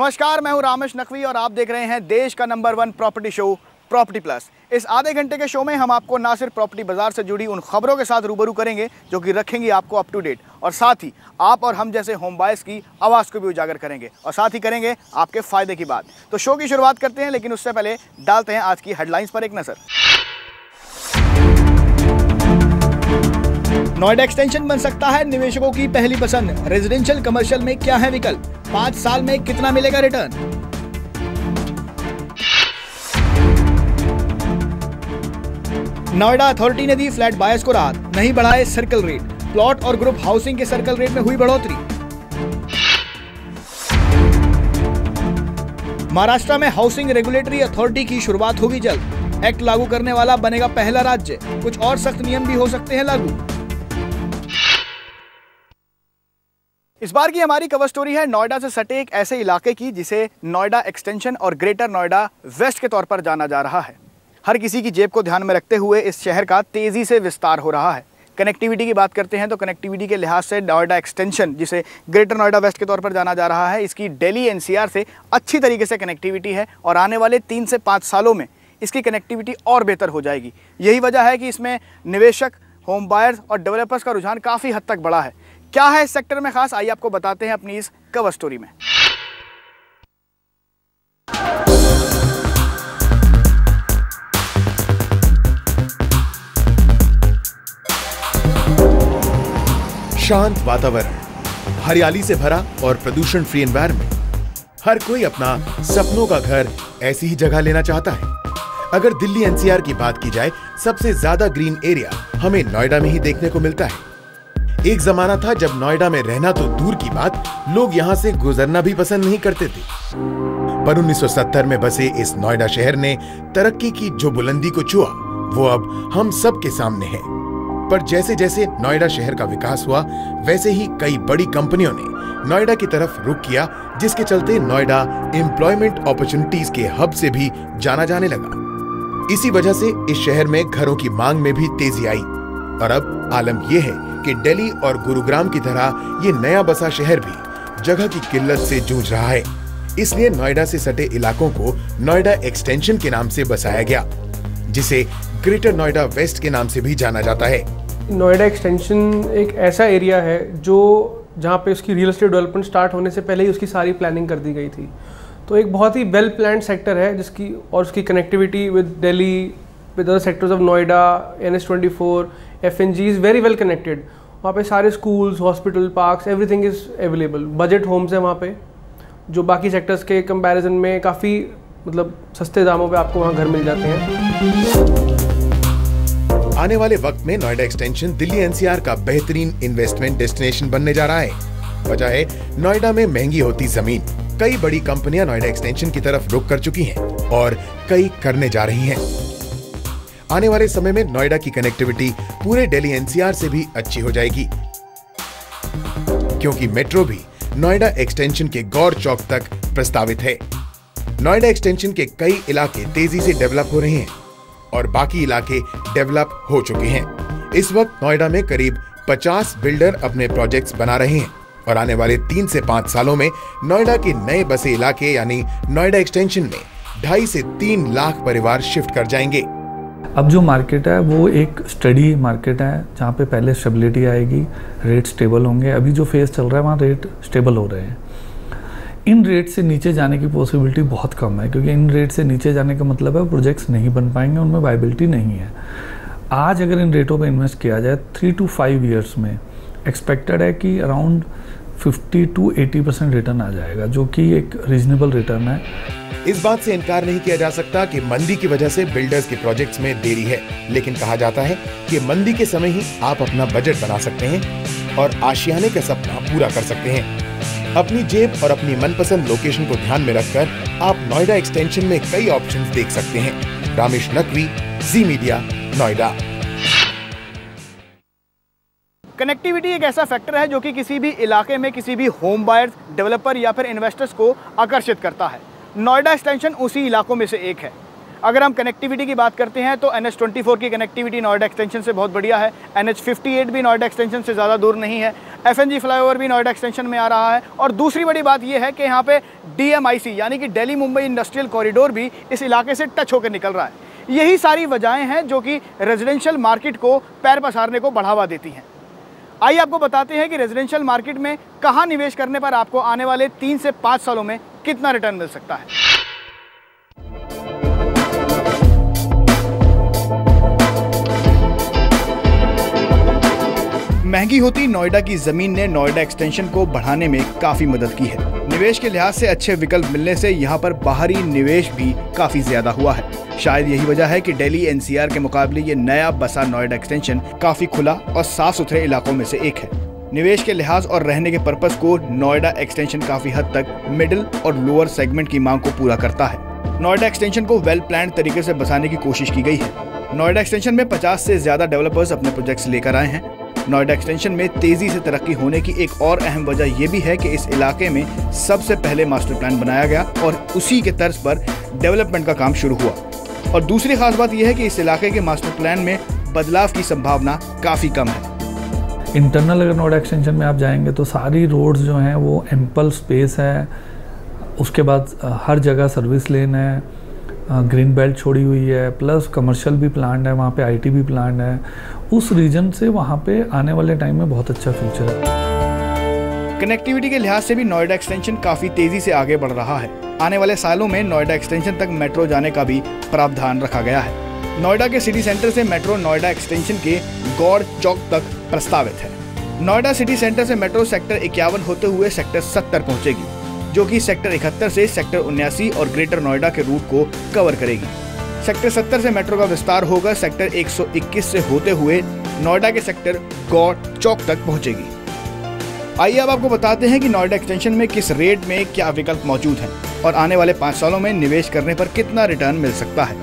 नमस्कार, मैं हूं रामेश नकवी और आप देख रहे हैं देश का number 1 property show property plus. इस आधे घंटे के शो में हम आपको ना सिर्फ प्रॉपर्टी बाजार से जुड़ी उन खबरों के साथ रूबरू करेंगे जो कि रखेंगे आपको अप टू डेट, और साथ ही आप और हम जैसे होम बायर्स की आवाज़ को भी उजागर करेंगे और साथ ही करेंगे आपके फायदे की बात। तो शो की शुरुआत करते हैं, लेकिन उससे पहले डालते हैं आज की हेडलाइंस पर एक नज़र। नोएडा एक्सटेंशन बन सकता है निवेशकों की पहली पसंद। रेजिडेंशियल कमर्शियल में क्या है विकल्प? 5 साल में कितना मिलेगा रिटर्न? नोएडा अथॉरिटी ने दी फ्लैट बायर्स को राहत, नहीं बढ़ाए सर्कल रेट। प्लॉट और ग्रुप हाउसिंग के सर्कल रेट में हुई बढ़ोतरी। महाराष्ट्र में हाउसिंग रेगुलेटरी अथॉरिटी की शुरुआत होगी जल्द। एक्ट लागू करने वाला बनेगा पहला राज्य। कुछ और सख्त नियम भी हो सकते हैं लागू। इस बार की हमारी कवर स्टोरी है नोएडा से सटे एक ऐसे इलाके की जिसे नोएडा एक्सटेंशन और ग्रेटर नोएडा वेस्ट के तौर पर जाना जा रहा है। हर किसी की जेब को ध्यान में रखते हुए इस शहर का तेजी से विस्तार हो रहा है। कनेक्टिविटी की बात करते हैं तो कनेक्टिविटी के लिहाज से नोएडा एक्सटेंशन, जिसे ग्रेटर नोएडा वेस्ट के तौर पर जाना जा रहा है, इसकी दिल्ली एनसीआर से अच्छी तरीके से कनेक्टिविटी है और आने वाले 3 से 5 सालों में इसकी कनेक्टिविटी और बेहतर हो जाएगी। यही वजह है कि इसमें निवेशक, होम बायर्स और डेवलपर्स का रुझान काफ़ी हद तक बढ़ा है। क्या है इस सेक्टर में खास, आइए आपको बताते हैं अपनी इस कवर स्टोरी में। शांत वातावरण, हरियाली से भरा और प्रदूषण फ्री एनवायरनमेंट। हर कोई अपना सपनों का घर ऐसी ही जगह लेना चाहता है। अगर दिल्ली एनसीआर की बात की जाए, सबसे ज्यादा ग्रीन एरिया हमें नोएडा में ही देखने को मिलता है। एक जमाना था जब नोएडा में रहना तो दूर की बात, लोग यहां से गुजरना भी पसंद नहीं करते थे। पर 1970 में बसे इस नोएडा शहर ने तरक्की की जो बुलंदी को छुआ, वो अब हम सब के सामने है। पर जैसे जैसे नोएडा शहर का विकास हुआ, वैसे ही कई बड़ी कंपनियों ने नोएडा की तरफ रुख किया, जिसके चलते नोएडा एम्प्लॉयमेंट अपॉर्चुनिटीज के हब से भी जाना जाने लगा। इसी वजह से इस शहर में घरों की मांग में भी तेजी आई और अब आलम यह है कि दिल्ली और गुरुग्राम की तरह ये नया बसा शहर भी जगह की किल्लत से जूझ रहा है। इसलिए नोएडा से सटे इलाकों को नोएडा एक्सटेंशन के नाम से बसाया गया, जिसे ग्रेटर नोएडा वेस्ट के नाम से भी जाना जाता है। नोएडा एक्सटेंशन एक ऐसा एरिया है जो जहाँ पे उसकी रियल एस्टेट डेवलपमेंट स्टार्ट होने से पहले ही उसकी सारी प्लानिंग कर दी गई थी। तो एक बहुत ही वेल प्लान्ड सेक्टर है जिसकी और उसकी connectivity with Delhi, with other sectors of Noida, NH24, FNG is very well connected. वहाँ पे सारे schools, hospital, parks, everything is available. Budget homes है वहाँ पे, जो बाकी सेक्टर्स के कंपैरिजन में काफ़ी मतलब सस्ते दामों पे आपको वहाँ घर मिल जाते हैं। आने वाले वक्त में नोएडा एक्सटेंशन दिल्ली एनसीआर का बेहतरीन इन्वेस्टमेंट डेस्टिनेशन बनने जा रहा है। वजह है नोएडा में महंगी होती जमीन। कई बड़ी कंपनियां नोएडा एक्सटेंशन की तरफ रुख कर चुकी हैं और कई करने जा रही हैं। आने वाले समय में नोएडा की कनेक्टिविटी पूरे दिल्ली एनसीआर से भी अच्छी हो जाएगी, क्योंकि मेट्रो भी नोएडा एक्सटेंशन के गौर चौक तक प्रस्तावित है। नोएडा एक्सटेंशन के कई इलाके तेजी से डेवलप हो रहे हैं और बाकी इलाके डेवलप हो चुके हैं। इस वक्त नोएडा में करीब 50 बिल्डर अपने प्रोजेक्ट्स बना रहे हैं और आने वाले 3 से 5 सालों में नोएडा के नए बसे इलाके यानी नोएडा एक्सटेंशन में 2.5 से 3 लाख परिवार शिफ्ट कर जाएंगे। अब जो मार्केट है वो एक स्टडी मार्केट है, जहाँ पे पहले स्टेबिलिटी आएगी, रेट स्टेबल होंगे। अभी जो फेज चल रहा है वहाँ रेट स्टेबल हो रहे हैं। इन रेट से नीचे जाने की पॉसिबिलिटी बहुत कम है, क्योंकि इन रेट से नीचे जाने का मतलब है प्रोजेक्ट्स नहीं बन पाएंगे, उनमें वायबिलिटी नहीं है। आज अगर इन रेटों पे इन्वेस्ट किया जाए 3 to 5 ईयर्स में एक्सपेक्टेड है कि अराउंड 50 to 80% रिटर्न आ जाएगा, जो कि एक रीजनेबल रिटर्न है। इस बात से इनकार नहीं किया जा सकता कि मंदी की वजह से बिल्डर्स के प्रोजेक्ट्स में देरी है, लेकिन कहा जाता है कि मंदी के समय ही आप अपना बजट बना सकते हैं और आशियाने का सपना पूरा कर सकते हैं। अपनी जेब और अपनी मनपसंद लोकेशन को ध्यान में रखकर आप नोएडा एक्सटेंशन में कई ऑप्शंस देख सकते हैं। रामेश नकवी, जी मीडिया, नोएडा। कनेक्टिविटी एक ऐसा फैक्टर है जो कि किसी भी इलाके में किसी भी होम बायर्स, डेवलपर या फिर इन्वेस्टर्स को आकर्षित करता है। नोएडा एक्सटेंशन उसी इलाकों में से एक है। अगर हम कनेक्टिविटी की बात करते हैं तो NH24 की कनेक्टिविटी नोएडा एक्सटेंशन से बहुत बढ़िया है। NH58 भी नोएडा एक्सटेंशन से ज़्यादा दूर नहीं है। FNG फ्लाईओवर भी नोएडा एक्सटेंशन में आ रहा है। और दूसरी बड़ी बात यह है कि यहाँ पे DMIC यानी कि दिल्ली मुंबई इंडस्ट्रियल कॉरिडोर भी इस इलाके से टच होकर निकल रहा है। यही सारी वजहें हैं जो कि रेजिडेंशियल मार्केट को पैर पसारने को बढ़ावा देती हैं। आइए आपको बताते हैं कि रेजिडेंशियल मार्केट में कहाँ निवेश करने पर आपको आने वाले 3 से 5 सालों में कितना रिटर्न मिल सकता है। महंगी होती नोएडा की जमीन ने नोएडा एक्सटेंशन को बढ़ाने में काफी मदद की है। निवेश के लिहाज से अच्छे विकल्प मिलने से यहाँ पर बाहरी निवेश भी काफी ज्यादा हुआ है। शायद यही वजह है कि दिल्ली NCR के मुकाबले ये नया बसा नोएडा एक्सटेंशन काफी खुला और साफ सुथरे इलाकों में से एक है। निवेश के लिहाज और रहने के पर्पस को नोएडा एक्सटेंशन काफी हद तक मिडिल और लोअर सेगमेंट की मांग को पूरा करता है। नोएडा एक्सटेंशन को वेल प्लान्ड तरीके से बसाने की कोशिश की गई है। नोएडा एक्सटेंशन में 50 से ज्यादा डेवलपर्स अपने प्रोजेक्ट्स लेकर आए हैं। नोएडा एक्सटेंशन में तेजी से तरक्की होने की एक और अहम वजह यह भी है कि इस इलाके में सबसे पहले मास्टर प्लान बनाया गया और उसी के तर्ज पर डेवलपमेंट का काम शुरू हुआ। और दूसरी खास बात यह है कि इस इलाके के मास्टर प्लान में बदलाव की संभावना काफी कम है। इंटरनल अगर नोएडा एक्सटेंशन में आप जाएंगे तो सारी रोड्स जो हैं वो एम्पल स्पेस है। उसके बाद हर जगह सर्विस लेन है, ग्रीन बेल्ट छोड़ी हुई है, प्लस कमर्शियल भी प्लान है, वहाँ पे IT भी प्लान है। उस रीजन से वहाँ पे आने वाले टाइम में बहुत अच्छा फ्यूचर है। कनेक्टिविटी के लिहाज से भी नोएडा एक्सटेंशन काफी तेजी से आगे बढ़ रहा है। आने वाले सालों में नोएडा एक्सटेंशन तक मेट्रो जाने का भी प्रावधान रखा गया है। नोएडा के सिटी सेंटर से मेट्रो नोएडा एक्सटेंशन के गौड़ चौक तक प्रस्तावित है। नोएडा सिटी सेंटर से मेट्रो सेक्टर 51 होते हुए सेक्टर 70 पहुंचेगी, जो कि सेक्टर 71 से सेक्टर 79 और ग्रेटर नोएडा के रूट को कवर करेगी। सेक्टर 70 से मेट्रो का विस्तार होगा सेक्टर 121 से होते हुए नोएडा के सेक्टर गौड़ चौक तक पहुंचेगी। आइए अब आपको बताते हैं कि नोएडा एक्सटेंशन में किस रेट में क्या विकल्प मौजूद हैं और आने वाले 5 सालों में निवेश करने पर कितना रिटर्न मिल सकता है।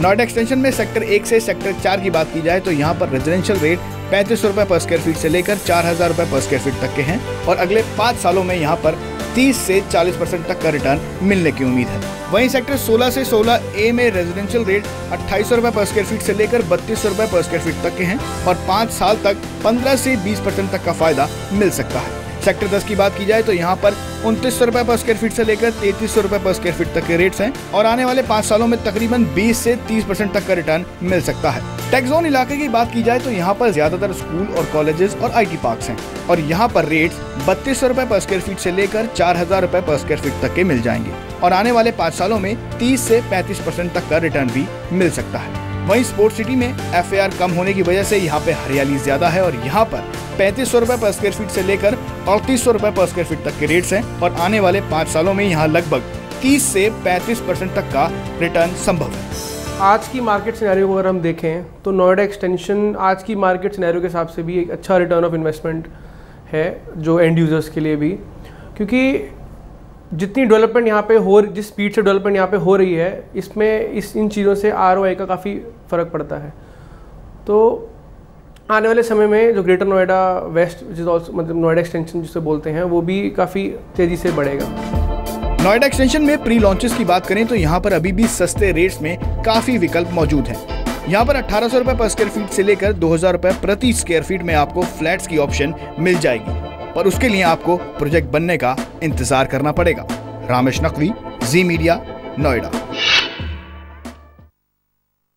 नोएडा एक्सटेंशन में सेक्टर 1 से सेक्टर 4 की बात की जाए तो यहाँ पर रेजिडेंशियल रेट 3500 रुपए पर स्क्वायर फीट से लेकर 4000 रुपए पर स्क्वायर फीट तक के हैं और अगले 5 सालों में यहाँ पर 30 से 40% तक का रिटर्न मिलने की उम्मीद है। वहीं सेक्टर 16 से 16A में रेजिडेंशियल रेट 2800 रुपए पर स्क्वायर फीट से लेकर 3200 रुपए पर स्क्वायर फीट तक के हैं और 5 साल तक 15 से 20% तक का फायदा मिल सकता है। सेक्टर 10 की बात की जाए तो यहाँ पर 2900 रुपए पर स्क्वायर फीट से लेकर 3300 रुपए पर स्क्वायर फीट तक के रेट्स हैं और आने वाले 5 सालों में तकरीबन 20 से 30% तक का रिटर्न मिल सकता है। टेक जोन इलाके की बात की जाए तो यहाँ पर ज्यादातर स्कूल और कॉलेजेस और IT पार्क्स हैं और यहाँ पर रेट्स 3200 रुपए पर स्क्वायर फीट से लेकर 4000 रुपए पर स्क्वायर फीट तक के मिल जाएंगे और आने वाले 5 सालों में 30 से 35% तक का रिटर्न भी मिल सकता है। वहीं स्पोर्ट्स सिटी में FAR कम होने की वजह से यहाँ पे हरियाली ज्यादा है और यहाँ पर 3500 रुपए पर स्क्वायर फीट से लेकर 3800 रुपए पर स्क्वायर फीट तक के रेट्स हैं और आने वाले 5 सालों में यहाँ लगभग 30 से 35% तक का रिटर्न संभव है। आज की मार्केट सिनेरियो को अगर हम देखें तो नोएडा एक्सटेंशन आज की मार्केट सिनेरियो के हिसाब से भी एक अच्छा रिटर्न ऑफ इन्वेस्टमेंट है जो एंड यूजर्स के लिए भी, क्योंकि जितनी डेवलपमेंट यहाँ पे जिस स्पीड से डेवलपमेंट यहाँ पे हो रही है इसमें इन चीज़ों से ROI का काफ़ी फ़र्क पड़ता है। तो आने वाले समय में जो ग्रेटर नोएडा वेस्ट मतलब नोएडा एक्सटेंशन जिसे बोलते हैं वो भी काफ़ी तेज़ी से बढ़ेगा। नोएडा एक्सटेंशन में प्री लॉन्चेस की बात करें तो यहाँ पर अभी भी सस्ते रेट्स में काफ़ी विकल्प मौजूद हैं। यहाँ पर 1800 रुपए पर स्क्वायर फीट से लेकर 2000 रुपए प्रति स्क्वायर फीट में आपको फ्लैट्स की ऑप्शन मिल जाएगी, पर उसके लिए आपको प्रोजेक्ट बनने का इंतजार करना पड़ेगा। रामेश नकवी, जी मीडिया, नोएडा।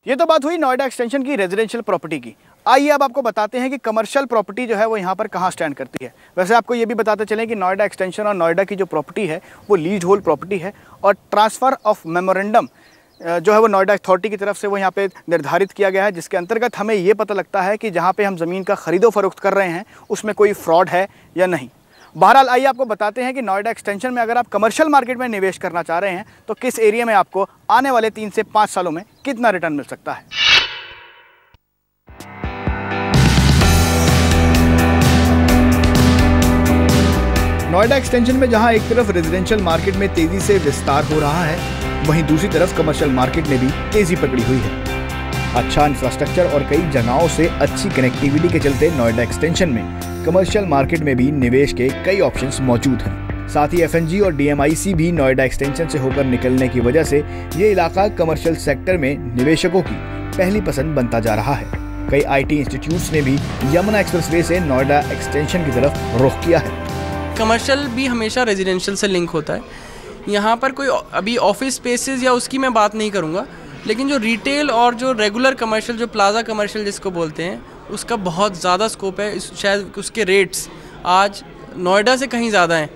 ये तो बात हुई नोएडा एक्सटेंशन की रेजिडेंशियल प्रॉपर्टी की। आइए अब आपको बताते हैं कि कमर्शियल प्रॉपर्टी जो है वो यहाँ पर कहाँ स्टैंड करती है। वैसे आपको ये भी बताते चलें कि नोएडा एक्सटेंशन और नोएडा की जो प्रॉपर्टी है वो लीज होल्ड प्रॉपर्टी है और ट्रांसफ़र ऑफ मेमोरेंडम जो है वो नोएडा अथॉरिटी की तरफ से वो यहाँ पे निर्धारित किया गया है, जिसके अंतर्गत हमें ये पता लगता है कि जहाँ पे हम ज़मीन का ख़रीदो फरोख्त कर रहे हैं उसमें कोई फ्रॉड है या नहीं। बहरहाल आइए आपको बताते हैं कि नोएडा एक्सटेंशन में अगर आप कमर्शियल मार्केट में निवेश करना चाह रहे हैं तो किस एरिया में आपको आने वाले 3 से 5 सालों में कितना रिटर्न मिल सकता है। नोएडा एक्सटेंशन में जहां एक तरफ रेजिडेंशियल मार्केट में तेजी से विस्तार हो रहा है, वहीं दूसरी तरफ कमर्शियल मार्केट ने भी तेजी पकड़ी हुई है। अच्छा इंफ्रास्ट्रक्चर और कई जगहों से अच्छी कनेक्टिविटी के चलते नोएडा एक्सटेंशन में कमर्शियल मार्केट में भी निवेश के कई ऑप्शंस मौजूद हैं। साथ ही FNG और DMIC भी नोएडा एक्सटेंशन से होकर निकलने की वजह से ये इलाका कमर्शियल सेक्टर में निवेशकों की पहली पसंद बनता जा रहा है। कई IT इंस्टीट्यूट्स ने भी यमुना एक्सप्रेसवे से नोएडा एक्सटेंशन की तरफ रुख किया है। कमर्शियल भी हमेशा रेजिडेंशियल से लिंक होता है। यहाँ पर कोई अभी ऑफिस स्पेसेस या उसकी मैं बात नहीं करूँगा, लेकिन जो रिटेल और जो रेगुलर कमर्शियल, जो प्लाजा कमर्शियल जिसको बोलते हैं, उसका बहुत ज़्यादा स्कोप है। शायद उसके रेट्स आज नोएडा से कहीं ज़्यादा हैं,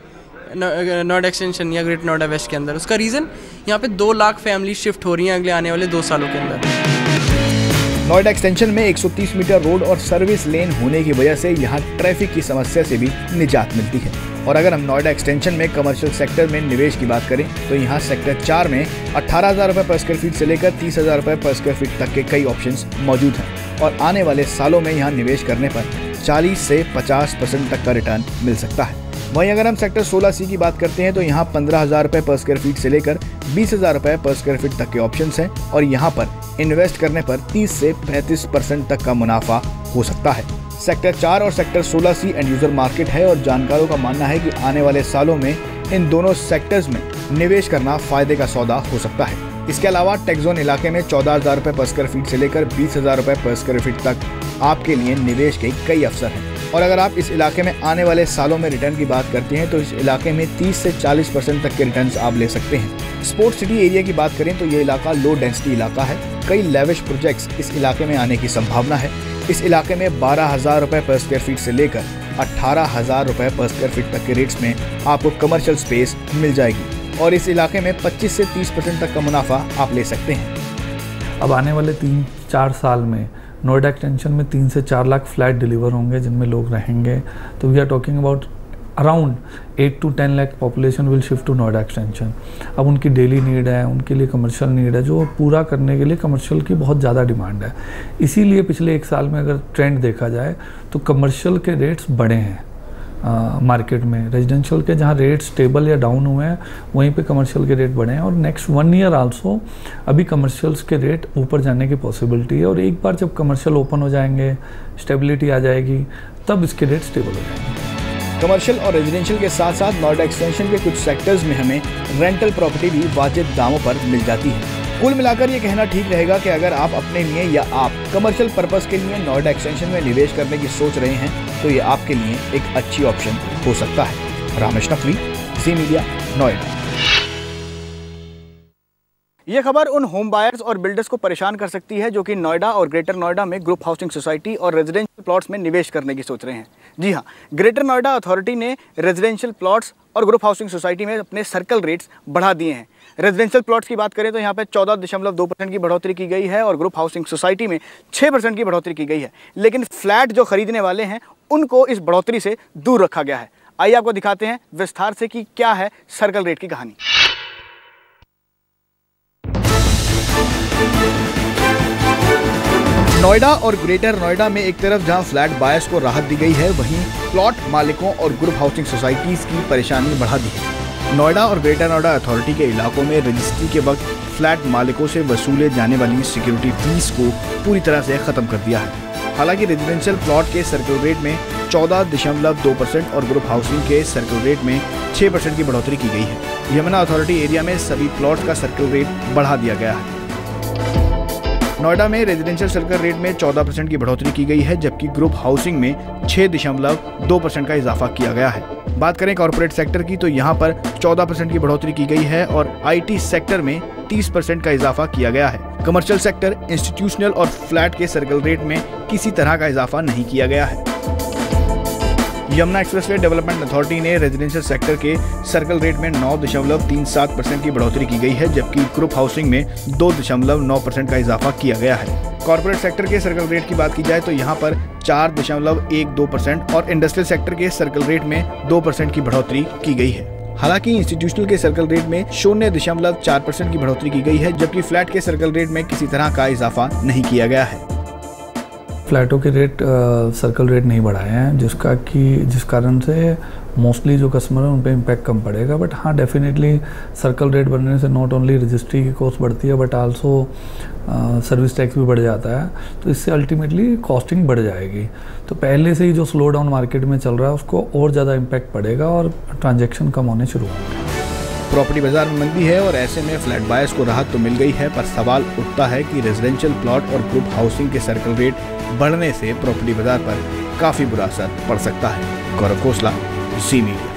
नोएडा एक्सटेंशन या ग्रेटर नोएडा वेस्ट के अंदर। उसका रीज़न यहाँ पे 2 लाख फैमिली शिफ्ट हो रही हैं अगले आने वाले 2 सालों के अंदर। नोएडा एक्सटेंशन में 130 मीटर रोड और सर्विस लेन होने की वजह से यहाँ ट्रैफिक की समस्या से भी निजात मिलती है। और अगर हम नोएडा एक्सटेंशन में कमर्शियल सेक्टर में निवेश की बात करें तो यहाँ सेक्टर 4 में 18,000 रुपये पर स्क्वायर फीट से लेकर 30,000 रुपये पर स्क्वायर फीट तक के कई ऑप्शंस मौजूद हैं और आने वाले सालों में यहाँ निवेश करने पर 40 से 50% तक का रिटर्न मिल सकता है। वहीं अगर हम सेक्टर 16C की बात करते हैं तो यहाँ 15,000 रुपये पर स्क्वायर फीट से लेकर 20,000 रुपये पर स्क्वायर फीट तक के ऑप्शंस हैं और यहाँ पर इन्वेस्ट करने पर 30 से 35% तक का मुनाफा हो सकता है। सेक्टर 4 और sector 16C and user market है और जानकारों का मानना है कि आने वाले सालों में इन दोनों सेक्टर्स में निवेश करना फायदे का सौदा हो सकता है। इसके अलावा टेक जोन इलाके में 14,000 रुपये पर स्क्वायर फीट से लेकर 20,000 रुपये पर स्क्वायर फीट तक आपके लिए निवेश के कई अवसर हैं। और अगर आप इस इलाके में आने वाले सालों में रिटर्न की बात करते हैं तो इस इलाके में 30 से 40% तक के रिटर्न्स आप ले सकते हैं। स्पोर्ट्स सिटी एरिया की बात करें तो ये इलाका लो डेंसिटी इलाका है। कई लेविश प्रोजेक्ट्स इस इलाके में आने की संभावना है। इस इलाके में 12,000 रुपये पर स्क्वायर फीट से लेकर 18,000 रुपये पर स्क्वायर फीट तक के रेट्स में आपको कमर्शियल स्पेस मिल जाएगी और इस इलाके में 25 से 30% तक का मुनाफा आप ले सकते हैं। अब आने वाले 3-4 साल में नोएडा एक्सटेंशन में 3 से 4 लाख फ्लैट डिलीवर होंगे जिनमें लोग रहेंगे। तो we are talking about around 8 to 10 lakh population will shift to Noida extension. अब उनकी डेली नीड है, उनके लिए कमर्शियल नीड है, जो पूरा करने के लिए कमर्शियल की बहुत ज़्यादा डिमांड है। इसीलिए पिछले 1 साल में अगर ट्रेंड देखा जाए तो कमर्शियल के रेट्स बढ़े हैं मार्केट में। रेजिडेंशियल के जहाँ रेट स्टेबल या डाउन हुए हैं वहीं पे कमर्शियल के रेट बढ़े हैं और नेक्स्ट 1 ईयर आल्सो अभी कमर्शियल्स के रेट ऊपर जाने की पॉसिबिलिटी है। और एक बार जब कमर्शियल ओपन हो जाएंगे, स्टेबिलिटी आ जाएगी, तब इसके रेट स्टेबल हो जाएंगे। कमर्शियल और रेजिडेंशियल के साथ साथ नोएडा एक्सटेंशन के कुछ सेक्टर्स में हमें रेंटल प्रॉपर्टी भी वाजिब दामों पर मिल जाती है। कुल मिलाकर ये कहना ठीक रहेगा कि अगर आप अपने लिए या आप कमर्शियल पर्पस के लिए नोएडा एक्सटेंशन में निवेश करने की सोच रहे हैं तो ये आपके लिए एक अच्छी ऑप्शन हो सकता है। रामेश नकवी, जी मीडिया, नोएडा। ये खबर उन होम बायर्स और बिल्डर्स को परेशान कर सकती है जो कि नोएडा और ग्रेटर नोएडा में ग्रुप हाउसिंग सोसाइटी और रेजिडेंशियल प्लॉट्स में निवेश करने की सोच रहे हैं। जी हाँ, ग्रेटर नोएडा अथॉरिटी ने रेजिडेंशियल प्लॉट्स और ग्रुप हाउसिंग सोसाइटी में अपने सर्कल रेट्स बढ़ा दिए हैं। रेजिडेंशियल प्लॉट्स की बात करें तो यहाँ पे 14.2% की बढ़ोतरी की गई है और ग्रुप हाउसिंग सोसाइटी में 6% की बढ़ोतरी की गई है। लेकिन फ्लैट जो खरीदने वाले हैं उनको इस बढ़ोतरी से दूर रखा गया है। आइए आपको दिखाते हैं विस्तार से कि क्या है सर्कल रेट की कहानी। नोएडा और ग्रेटर नोएडा में एक तरफ जहां फ्लैट बायर्स को राहत दी गई है, वहीं प्लॉट मालिकों और ग्रुप हाउसिंग सोसाइटीज की परेशानी बढ़ा दी है। नोएडा और ग्रेटर नोएडा अथॉरिटी के इलाकों में रजिस्ट्री के वक्त फ्लैट मालिकों से वसूले जाने वाली सिक्योरिटी फीस को पूरी तरह से खत्म कर दिया है। हालांकि रेजिडेंशियल प्लॉट के सर्कल रेट में 14.2% और ग्रुप हाउसिंग के सर्कल रेट में 6% की बढ़ोतरी की गई है। यमुना अथॉरिटी एरिया में सभी प्लॉट्स का सर्कल रेट बढ़ा दिया गया है। नोएडा में रेजिडेंशियल सर्कल रेट में 14% की बढ़ोतरी की गई है, जबकि ग्रुप हाउसिंग में 6.2% का इजाफा किया गया है। बात करें कॉर्पोरेट सेक्टर की तो यहाँ पर 14% की बढ़ोतरी की गई है और IT सेक्टर में 30% का इजाफा किया गया है। कमर्शियल सेक्टर, इंस्टीट्यूशनल और फ्लैट के सर्कल रेट में किसी तरह का इजाफा नहीं किया गया है। यमुना एक्सप्रेसवे डेवलपमेंट अथॉरिटी ने रेजिडेंशियल सेक्टर के सर्कल रेट में 9.37% की बढ़ोतरी की गई है, जबकि ग्रुप हाउसिंग में 2.9% का इजाफा किया गया है। कॉर्पोरेट सेक्टर के सर्कल रेट की बात की जाए तो यहाँ पर 4.12% और इंडस्ट्रियल सेक्टर के सर्कल रेट में 2% की बढ़ोतरी की गई है। हालांकि इंस्टीट्यूशनल के सर्कल रेट में 0.4% की बढ़ोतरी की गई है, जबकि फ्लैट के सर्कल रेट में किसी तरह का इजाफा नहीं किया गया है। फ्लैटों के रेट सर्कल रेट नहीं बढ़ाए हैं, जिस कारण से मोस्टली जो कस्टमर हैं उन पे इम्पैक्ट कम पड़ेगा। बट हाँ, डेफिनेटली सर्कल रेट बढ़ने से नॉट ओनली रजिस्ट्री की कॉस्ट बढ़ती है बट आल्सो सर्विस टैक्स भी बढ़ जाता है, तो इससे अल्टीमेटली कॉस्टिंग बढ़ जाएगी। तो पहले से ही जो स्लो डाउन मार्केट में चल रहा है उसको और ज़्यादा इम्पैक्ट पड़ेगा और ट्रांजैक्शन कम होने शुरू होंगे। प्रॉपर्टी बाजार में मंदी है और ऐसे में फ्लैट बायर्स को राहत तो मिल गई है, पर सवाल उठता है कि रेजिडेंशियल प्लॉट और ग्रुप हाउसिंग के सर्कल रेट बढ़ने से प्रॉपर्टी बाजार पर काफ़ी बुरा असर पड़ सकता है। गौरव खोसला, ज़ी मीडिया।